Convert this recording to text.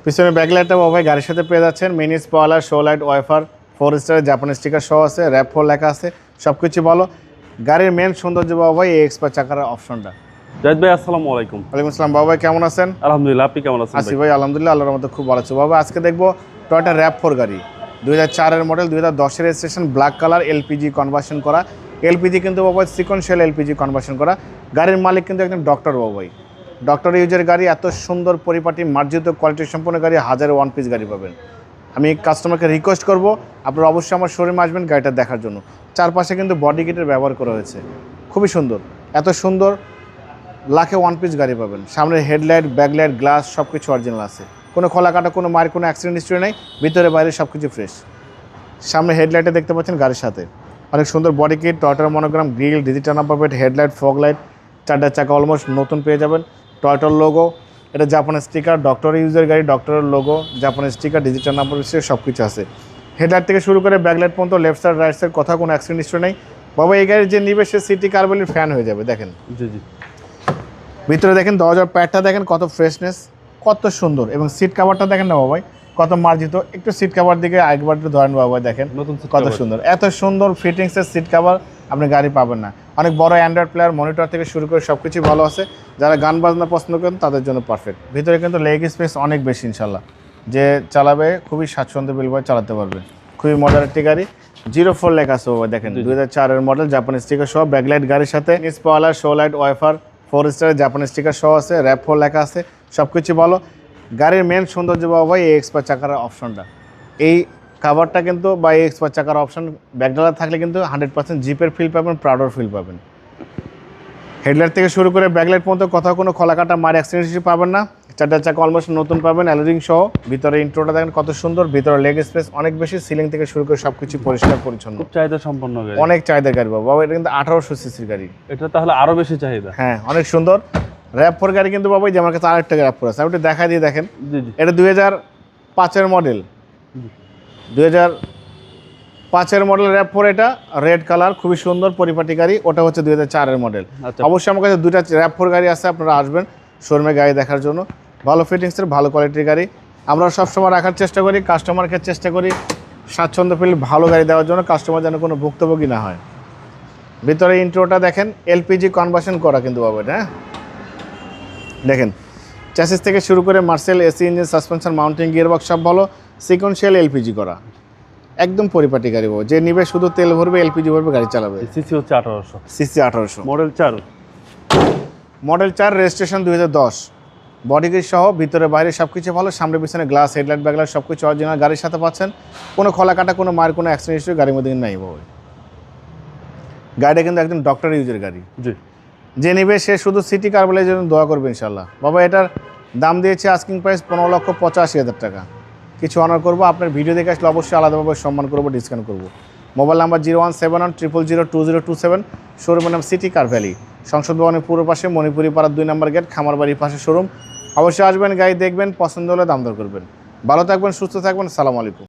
পিছনে ব্যাকলাইটটা বাবাই গাড়ির সাথে পেয়ে যাচ্ছেন। Mini spoiler, show light, wiper, 4 স্টারের জাপানি স্টিকার সহ আছে, র্যাপ 4 লেখা আছে, সব কিছু ভালো। গাড়ির মেন সৌন্দর্য বাবাই এই এক্সপার্ট চাকার অপশনটা। জাহিদ ভাই আসসালামু আলাইকুম। ওয়ালাইকুম আসসালাম বাবাই, কেমন আছেন? আলহামদুলিল্লাহ, আপনি কেমন আছেন? আসি ভাই, আলহামদুলিল্লাহ, আল্লাহর মধ্যে খুব ভালো আছে বাবা। আজকে দেখবো টয়োটা র্যাপ 4 গাড়ি, 2004-এর মডেল, 2010-এর registration, black colour, LPG conversion করা। এলপিজি কিন্তু বাবাই সিকোয়েন্সিয়াল এলপিজি কনভার্সন করা। গাড়ির মালিক কিন্তু একদম ডক্টর বাবাই, ডক্টর ইউজের গাড়ি। এত সুন্দর পরিপাটি মার্জিত কোয়ালিটি সম্পন্ন গাড়ি, 1000 ওয়ান পিস গাড়ি পাবেন। আমি কাস্টমারকে রিকোয়েস্ট করব আপনারা অবশ্যই আমার শোরুমে আসবেন গাড়িটা দেখার জন্য। চারপাশে কিন্তু বডি কিটের ব্যবহার করা হয়েছে, খুবই সুন্দর। এত সুন্দর লাখে ওয়ান পিস গাড়ি পাবেন। সামনে হেডলাইট, ব্যাকলাইট, গ্লাস সব কিছু অরিজিনাল আছে, কোনো খোলা কাটা, কোনো মায়ের কোনো অ্যাক্সিডেন্ট হিস্ট্রি নেই, ভিতরে বাইরে সব কিছু ফ্রেশ। সামনে হেডলাইটে দেখতে পাচ্ছেন গাড়ির সাথে অনেক সুন্দর বডি কিট, টয়োটার monogram, grille, digital number plate, headlight, fog light, চারটা চাকা অলমোস্ট নতুন পেয়ে যাবেন। টয়োটার লোগো, এটা জাপানের স্টিকার, ডক্টর ইউজের গাড়ি, ডক্টরের লোগো, জাপানের স্টিকার, ডিজিটাল নাম্বার প্লেট সব কিছু আছে। হেডলাইট থেকে শুরু করে ব্যাকলাইট পর্যন্ত, লেফট সাইড রাইট সাইড কোথাও কোনো অ্যাক্সিডেন্ট হিস্ট্রি নেই বাবা। এই গাড়ির যে নিবে সে সিটি কার্বলির ফ্যান হয়ে যাবে। দেখেন জি জি, ভিতরে দেখেন দরজার প্যাডটা দেখেন কত ফ্রেশনেস, কত সুন্দর। এবং সিট কাভারটা দেখেন না বাবাই কত মার্জিত। একটু সিট কাভার দিকে আরেকবার একটু ধরেন বাবাই, দেখেন নতুন কত সুন্দর। এত সুন্দর ফিটিংসের সিট কাভার আপনি গাড়ি পাবেন না। অনেক বড় অ্যান্ড্রয়েড প্লেয়ার, মনিটর থেকে শুরু করে সব কিছুই ভালো আছে। যারা গান বাজনা পছন্দ করেন তাদের জন্য পারফেক্ট। ভিতরে কিন্তু লেগ স্পেস অনেক বেশি ইনশাল্লাহ, যে চালাবে খুবই স্বাচ্ছন্দ্য বিলভাবে চালাতে পারবে। খুবই মজার একটি গাড়ি। 04 লেখা আছে বাবা, দেখেন 2004-এর মডেল, জাপানি স্টিকার সহ, ব্যাকলাইট গাড়ির সাথে, স্পয়লার, শো লাইট, ওয়াইফার, 4 স্টারের জাপানি স্টিকার সহ আছে, র্যাপ 4 লেখা আছে, সব কিছু ভালো। গাড়ির মেন সৌন্দর্য বাবা এই এক্সপার্ট চাকার অপশনটা। এই কাভারটা কিন্তু বা এই এক্সপার্ট চাকার অপশন ব্যাকডালার থাকলে কিন্তু 100% জিপের ফিল পাবেন, প্রাউডের ফিল পাবেন। হেডলাইট থেকে শুরু করে ব্যাকলাইট পর্যন্ত কোথাও কোনো খোলাকাটা মার অ্যাক্সিডেন্ট হিসেবে পাবেন না। চারটা চাকা অলমোস্ট নতুন পাবেন, অ্যালোরিং সহ। ভিতরে ইন্ট্রোটা দেখেন কত সুন্দর, ভিতরে লেগ স্পেস অনেক বেশি, সিলিং থেকে শুরু করে সব কিছু পরিষ্কার পরিচ্ছন্ন, খুব চাহিদা সম্পন্ন গাড়ি, অনেক চাহিদার গাড়ি বাবা। এটা কিন্তু 1800 সিসির গাড়ি, এটা তাহলে আরো বেশি চাহিদা। হ্যাঁ অনেক সুন্দর। র্যাপ 4 গাড়ি কিন্তু বাবা, যে আমার কাছে আরেকটা র্যাপ 4 আছে, আমি একটু দেখাই দিয়ে দেখেন। জি জি, এটা 2005-এর মডেল, 2005-এর মডেল র্যাপ 4। এটা রেড কালার, খুবই সুন্দর পরিপাটি গাড়ি। ওটা হচ্ছে 2004-এর মডেল। আচ্ছা। অবশ্যই আমার কাছে দুইটা র্যাপ 4 গাড়ি আছে, আপনারা আসবেন শোরুমে গাড়ি দেখার জন্য। ভালো ফিটিংসের, ভালো কোয়ালিটির গাড়ি আমরা সবসময় রাখার চেষ্টা করি। কাস্টমারকে চেষ্টা করি স্বাচ্ছন্দ্য ফিল ভালো গাড়ি দেওয়ার জন্য, কাস্টমার যেন কোনো ভুক্তভোগী না হয়। ভিতরে ইন্ট্রোটা দেখেন এলপিজি কনভার্সন করা কিন্তু বাবা এটা, হ্যাঁ দেখেন। চ্যাসিস থেকে শুরু করে Marcel, AC engine, suspension, mounting, gearbox সব ভালো। সিকোয়েন্সিয়াল এলপিজি করা, একদম পরিপাটি গাড়ি বাবা। যে নিবে শুধু তেল ভরবে, এলপিজি ভরবে, গাড়ি চালাবে। সিসি হচ্ছে 1800, CC 1800, model 4, model 4, registration 2010। Body kit সহ ভিতরে বাইরে সব কিছু ভালো। সামনে পিছনে গ্লাস, হেডলাইট, ব্যাকলাইট সব কিছু অরিজিনাল গাড়ির সাথে পাচ্ছেন। কোনো খোলা কাটা, কোনো মায়ের কোনো অ্যাক্সিডেন্ট হিস্ট্রি গাড়ির মধ্যে নাই বাবা। গাড়িটা কিন্তু একদম ডক্টর ইউজের গাড়ি। জি, যে নেবে সে শুধু সিটি কার্বলের জন্য দোয়া করবে ইনশাল্লাহ বাবা। এটার দাম দিয়েছে আস্কিং প্রাইস 15,85,000 টাকা। কিছু অনার করবো, আপনার ভিডিও দেখে আসলে অবশ্যই আলাদাভাবে সম্মান করবো, ডিসকাউন্ট করবো। Mobile number 01710002027। শোরুমের নাম সিটি কার ভ্যালি, সংসদ ভবনের পূর্ব পাশে, মণিপুরি পাড়ার 2 নম্বর গেট, খামারবাড়ির পাশে শোরুম। অবশ্যই আসবেন, গাড়ি দেখবেন, পছন্দ হলে দাম দর করবেন। ভালো থাকবেন, সুস্থ থাকবেন, সালাম আলাইকুম।